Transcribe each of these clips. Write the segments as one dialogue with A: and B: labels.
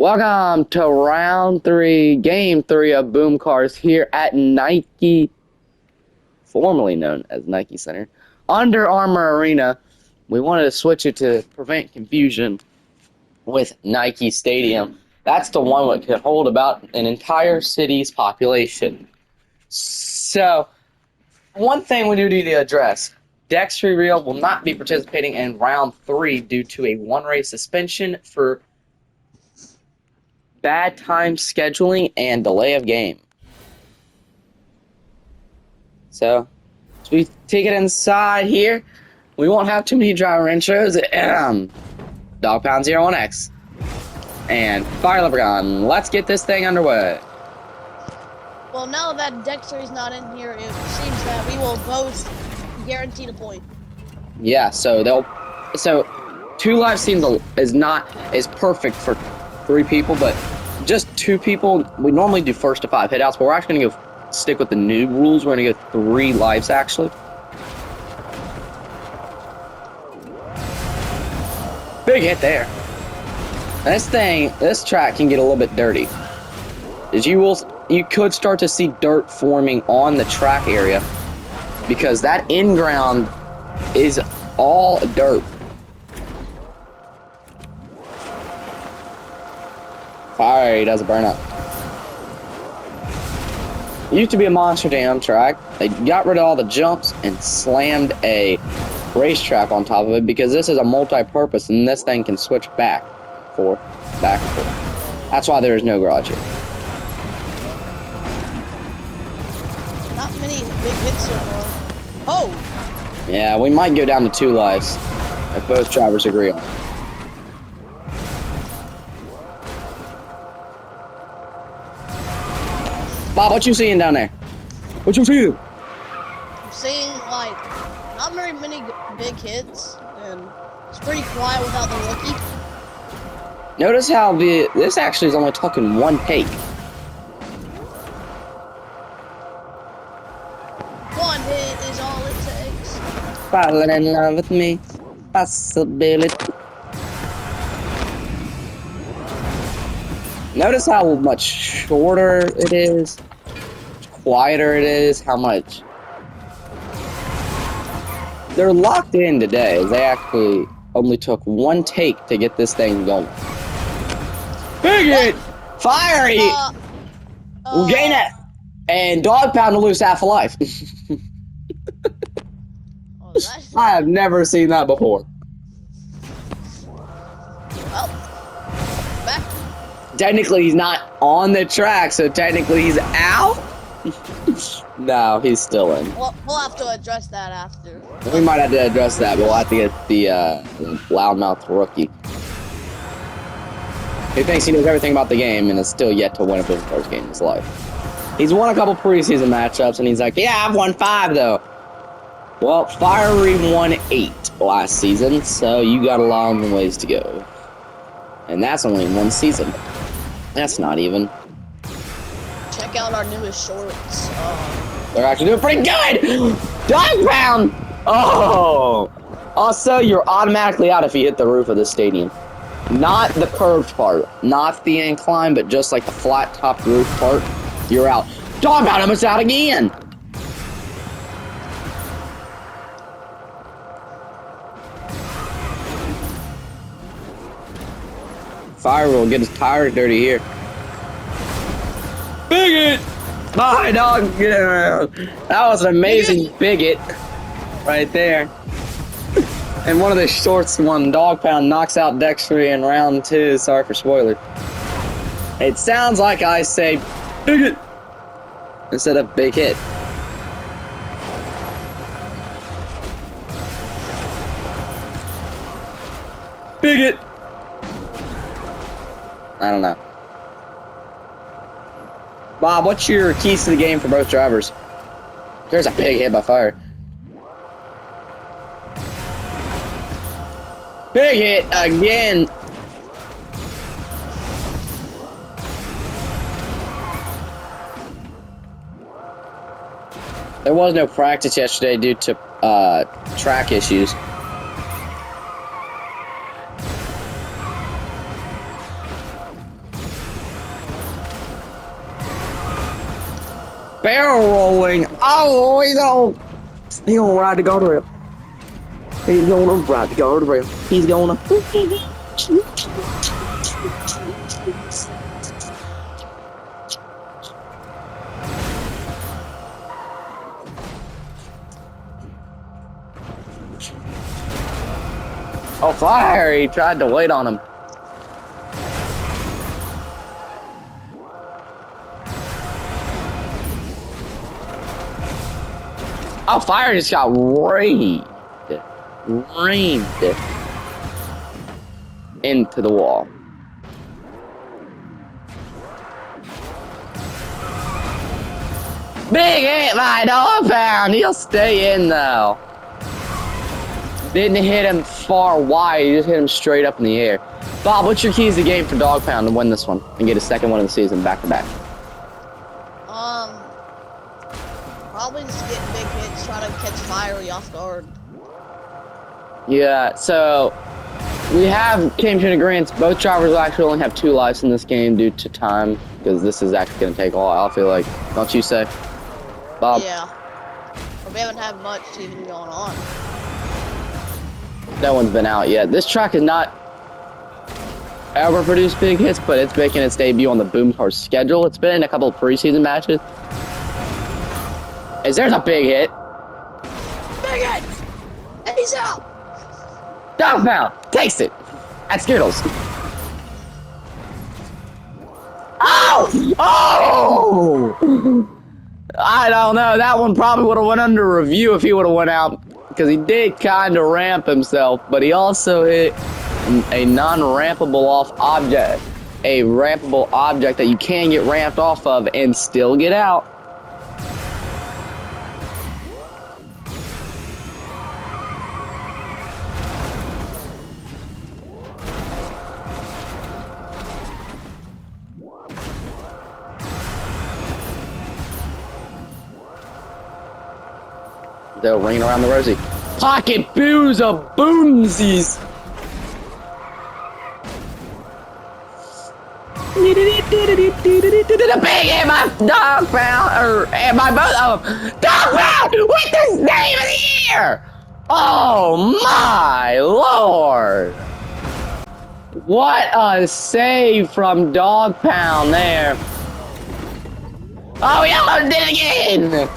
A: Welcome to round three, game three of Boom Cars here at Nike, formerly known as Nike Center, Under Armour Arena. We wanted to switch it to prevent confusion with Nike Stadium. That's the one that could hold about an entire city's population. So, one thing we do need to address. Dexter Real will not be participating in round three due to a one-race suspension for bad time scheduling and delay of game. So, as we take it inside here, we won't have too many driver intros. Dog Pound 01X and Fire Leprechaun. Let's get this thing underway.
B: Well, now that Dexter is not in here, it seems that we will both guarantee a point.
A: Yeah, so two live teams is perfect for three people, but just two people. We normally do first to five hitouts, but we're actually going to stick with the new rules. We're going to go 3 lives actually. Big hit there. This track can get a little bit dirty. As you could start to see dirt forming on the track area because that in-ground is all dirt. Fire, he does a burnout. It used to be a monster jam track. They got rid of all the jumps and slammed a racetrack on top of it because this is a multi-purpose and this thing can switch back and forth. That's why there is no garage here.
B: Not many big hits so far. Oh!
A: Yeah, we might go down to 2 lives if both drivers agree on it. Bob, what you seeing down there? What you seeing?
B: I'm seeing, like, not very many big hits, and it's pretty quiet without the rookie.
A: Notice how this actually is only taking 1 take.
B: One hit is all it takes.
A: Falling in love with me. Possibility. Notice how much shorter it is, quieter it is, how much. They're locked in today. They actually only took 1 take to get this thing going. Big hit! Fiery! We'll gain it! And Dog Pound to lose half a life. I have never seen that before.
B: Well, back.
A: Technically, he's not on the track, so technically he's out? No, he's still in.
B: We'll have to address that after.
A: We might have to address that, but we'll have to get the loudmouth rookie. He thinks he knows everything about the game and is still yet to win a Boom Cars game in his life. He's won a couple preseason matchups, and he's like, yeah, I've won 5, though. Well, Fiery won 8 last season, so you got a long ways to go. And that's only in 1 season. That's not even.
B: Check out our newest shorts.
A: They're actually doing pretty good! Dog Pound! Oh! Also, you're automatically out if you hit the roof of the stadium. Not the curved part. Not the incline, but just like the flat top roof part. You're out. Dog Pound almost out again! Fire will get his tires dirty here. Bigot! Bye, dog! That was an amazing bigot right there. And one of the shorts one, Dog Pound knocks out Dexter in round 2. Sorry for spoiler. It sounds like I say bigot instead of big hit. Bigot! I don't know. Bob, what's your keys to the game for both drivers? There's a big hit by Fire. Big hit again. There was no practice yesterday due to track issues. Barrel rolling. Oh, he's gonna ride the guardrail. He's gonna ride the guardrail. He's gonna. Oh, fire! He tried to wait on him. Oh, fire just got rained into the wall. Big hit by dog pound. He'll stay in though. Didn't hit him far wide. He just hit him straight up in the air. Bob, what's your keys to the game for dog pound to win this one and get a second one of the season back to back?
B: Probably just get big hits, try to catch Fiery off guard.
A: Yeah, so we came to an agreement. Both drivers will actually only have 2 lives in this game due to time, because this is actually going to take a while, I feel like. Don't you say? Bob?
B: Yeah. But we haven't had much even going on.
A: That one's been out yet. This track has not ever produced big hits, but it's making its debut on the Boom Car schedule. It's been in a couple of preseason matches. There's a big hit.
B: Big hit! And he's out!
A: Dog pound takes it at Skittles. Oh! Oh! I don't know. That one probably would have went under review if he would have went out, because he did kind of ramp himself, but he also hit a non-rampable off object. A rampable object that you can get ramped off of and still get out. They'll ring around the rosy. Pocket booze of boomsies. The big hit my dog pound, or my both of them. Dog pound with the name of the year. Oh my lord! What a save from Dog Pound there. Oh, he almost did it again.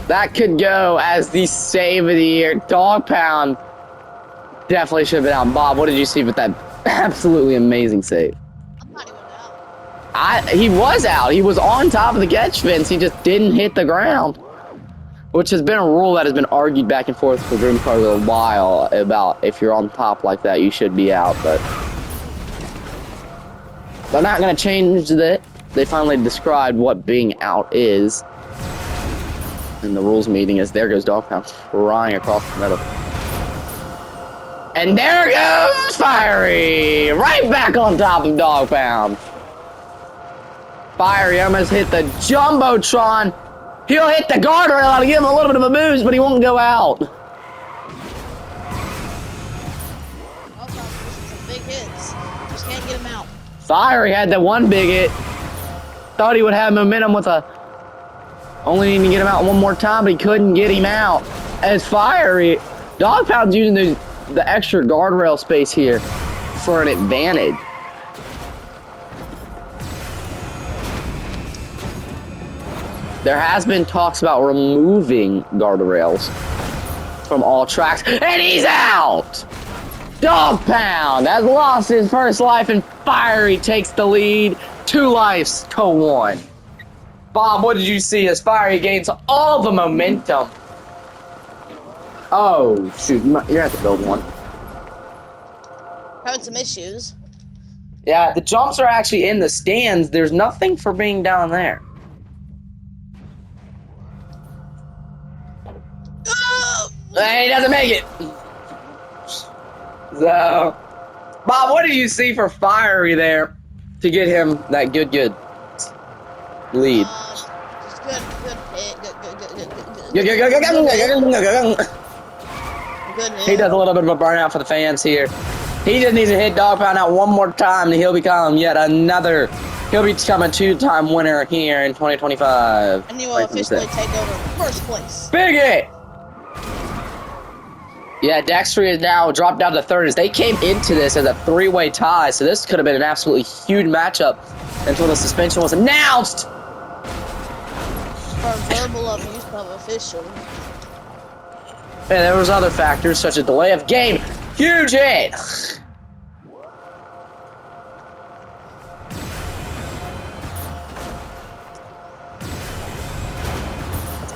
A: That could go as the save of the year. Dog Pound definitely should have been out. Bob, what did you see with that absolutely amazing save?
B: I thought he went out.
A: He was out. He was on top of the catch fence. He just didn't hit the ground. Which has been a rule that has been argued back and forth for Dream Cars a while about if you're on top like that, you should be out. But they're not going to change that. They finally described what being out is. In the rules meeting, as there goes Dog Pound flying across the middle. And there goes Fiery! Right back on top of Dog Pound. Fiery almost hit the Jumbotron. He'll hit the guardrail to give him a little bit of a boost, but he won't go out.
B: Some big hits. Just can't get him out.
A: Fiery had that one big hit. Thought he would have momentum with a... Only needing to get him out one more time, but he couldn't get him out. As Fiery, Dog Pound's using the extra guardrail space here for an advantage. There has been talks about removing guardrails from all tracks, and he's out! Dog Pound has lost his first life, and Fiery takes the lead, 2 lives to 1. Bob, what did you see as Fiery gains all the momentum? Oh, shoot, you're gonna have to build one.
B: Having some issues.
A: Yeah, the jumps are actually in the stands. There's nothing for being down there. He doesn't make it. So, Bob, what did you see for Fiery there to get him that good lead?
B: Just good hit. Good hit.
A: He does a little bit of a burnout for the fans here. He just needs to hit Dog Pound out one more time, and he'll become yet another. He'll become a two-time winner here in 2025.
B: And he will officially take over first place.
A: Big hit! Yeah, Dexter is now dropped down to third as they came into this as a three-way tie, so this could have been an absolutely huge matchup until the suspension was announced.
B: For verbal abuse of official.
A: And there was other factors such as delay of game. Huge hit!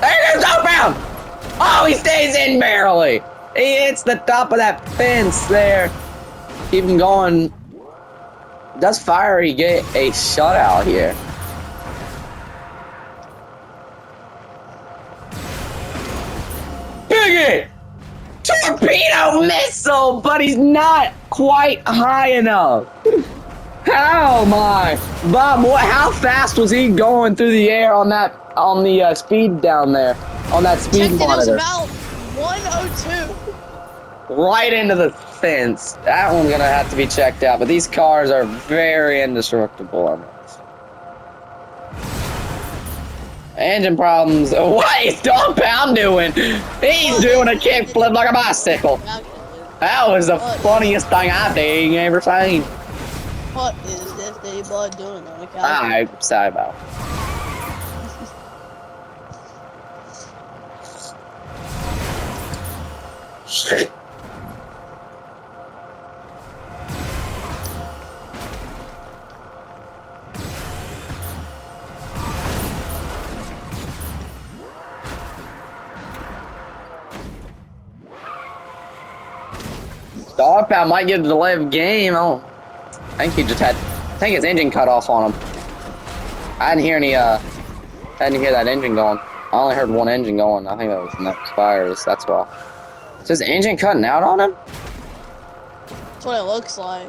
A: There goes outbound! Oh, he stays in barely! He hits the top of that fence there. Keep him going. Does Fiery get a shutout here? Big hit! Torpedo missile, but he's not quite high enough. How my Bob? How fast was he going through the air on the speed down there on that speed monitor?
B: It was about 102.
A: Right into the fence. That one's gonna have to be checked out. But these cars are very indestructible on this. Engine problems. What is Dog Pound doing? He's doing a kickflip like a bicycle. That was the funniest thing I've ever seen.
B: What is this D-boy doing on the couch?
A: I'm sorry about. Dog Pound might get a delay of game. Oh, I think he just had. I think his engine cut off on him. I didn't hear any. I didn't hear that engine going. I only heard one engine going. I think that was next fires. That's why. Is his engine cutting out on him?
B: That's what it looks like.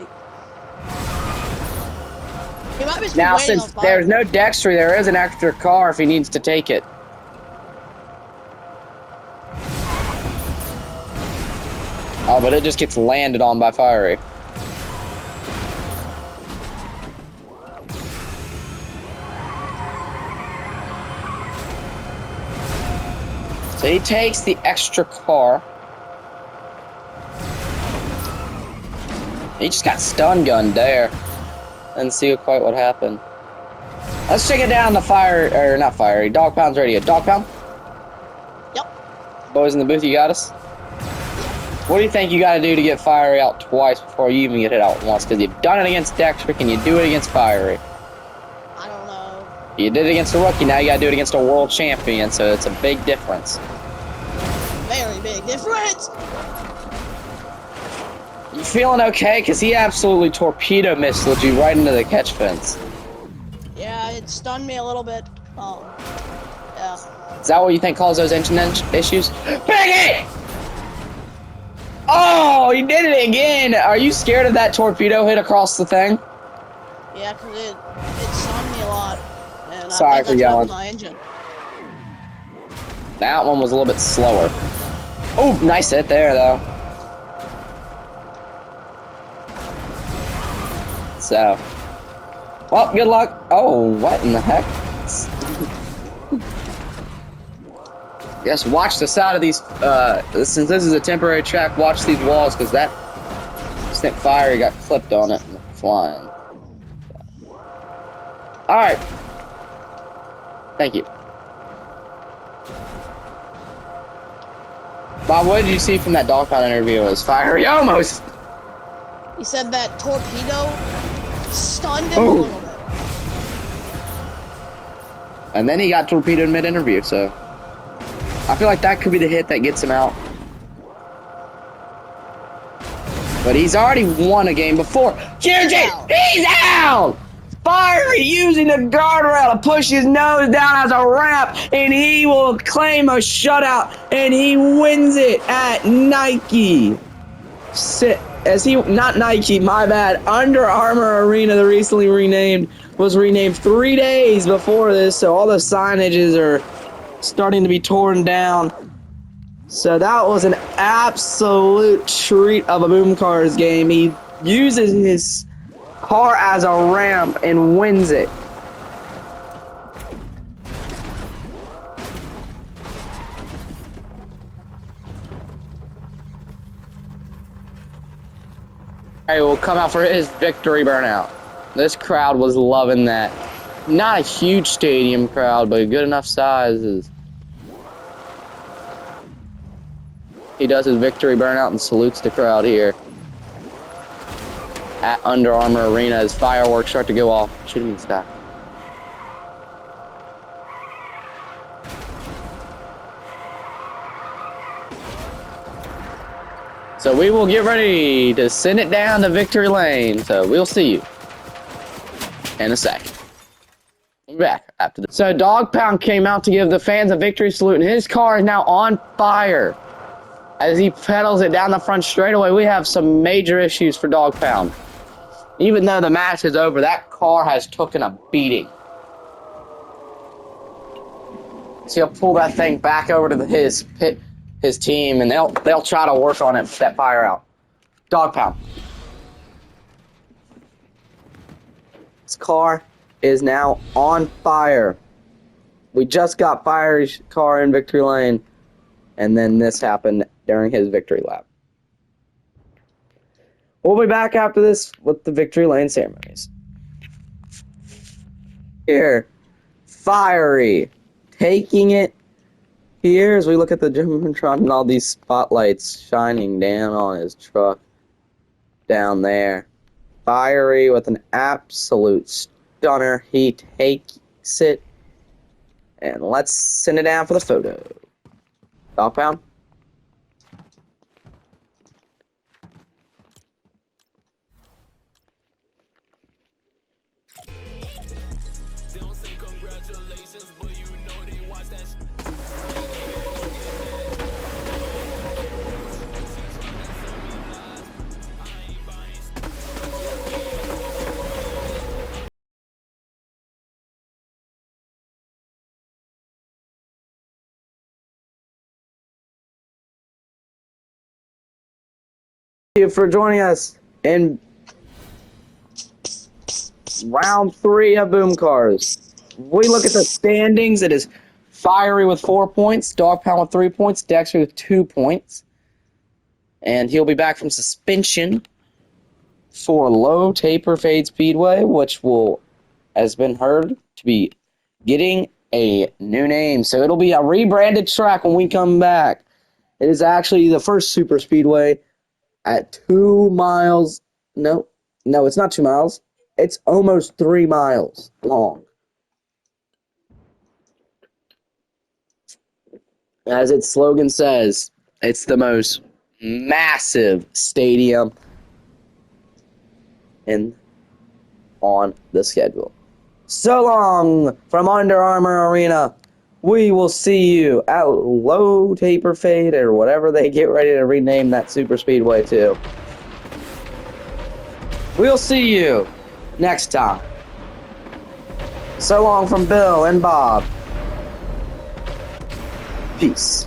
B: He might be
A: now, since there's no Dexter, there is an extra car if he needs to take it. Oh, but it just gets landed on by Fiery. So he takes the extra car. He just got stun gunned there. And see quite what happened. Let's check it down to not Fiery, Dog Pound's radio. Dog Pound?
B: Yep.
A: Boys in the booth, you got us? What do you think you got to do to get Fiery out twice before you even get it out once? Because you've done it against Dexter, can you do it against Fiery?
B: I don't know.
A: You did it against a rookie, now you got to do it against a world champion, so it's a big difference.
B: Very big difference!
A: You feeling okay? Because he absolutely torpedo missiled you right into the catch fence.
B: Yeah, it stunned me a little bit. Yeah.
A: Is that what you think caused those engine issues? Big hit! Oh, he did it again! Are you scared of that torpedo hit across the thing?
B: Yeah, because it stunned me a lot. And
A: Sorry
B: I
A: for
B: think
A: yelling.
B: that's my engine.
A: That one was a little bit slower. Oh, nice hit there, though. So. Well, good luck. Oh, what in the heck? Yes, watch the side of these, since this is a temporary track, watch these walls, because that Snip Fiery got clipped on it and flying. Alright. Thank you. Bob, what did you see from that Dog Pound interview? It was Fiery almost!
B: He said that torpedo stunned him a little bit.
A: And then he got torpedoed mid-interview, so I feel like that could be the hit that gets him out. But he's already won a game before. Huge hit! He's out! Fiery using the guardrail to push his nose down as a ramp, and he will claim a shutout, and he wins it at Nike. Not Nike, my bad. Under Armour Arena, the recently renamed, was renamed 3 days before this, so all the signages are starting to be torn down. So that was an absolute treat of a Boom Cars game. He uses his car as a ramp and wins it. He will come out for his victory burnout. This crowd was loving that. Not a huge stadium crowd, but a good enough sizes. He does his victory burnout and salutes the crowd here at Under Armour Arena as fireworks start to go off. Shooting in the sky. So we will get ready to send it down to victory lane. So we'll see you in a second. We'll be back after this. So Dog Pound came out to give the fans a victory salute, and his car is now on fire. As he pedals it down the front straightaway, we have some major issues for Dog Pound. Even though the match is over, that car has taken a beating. So he'll pull that thing back over to his team, and they'll try to work on it, put that fire out. Dog Pound. This car is now on fire. We just got Fire's car in victory lane, and then this happened during his victory lap. We'll be back after this with the victory lane ceremonies. Here, Fiery taking it here as we look at the Jumbotron and all these spotlights shining down on his truck down there. Fiery with an absolute stunner. He takes it. And let's send it down for the photo. Dog Pound. Thank you for joining us in round 3 of Boom Cars. We look at the standings. It is Fiery with 4 points, Dog Pound with 3 points, Dexter with 2 points. And he'll be back from suspension for Low Taper Fade Speedway, which has been heard to be getting a new name. So it'll be a rebranded track when we come back. It is actually the first super speedway at 2 miles. No, it's not 2 miles. It's almost 3 miles long. As its slogan says, it's the most massive stadium on the schedule. So long from Under Armour Arena. We will see you at Low Taper Fade or whatever they get ready to rename that super speedway to. We'll see you next time. So long from Bill and Bob. Peace.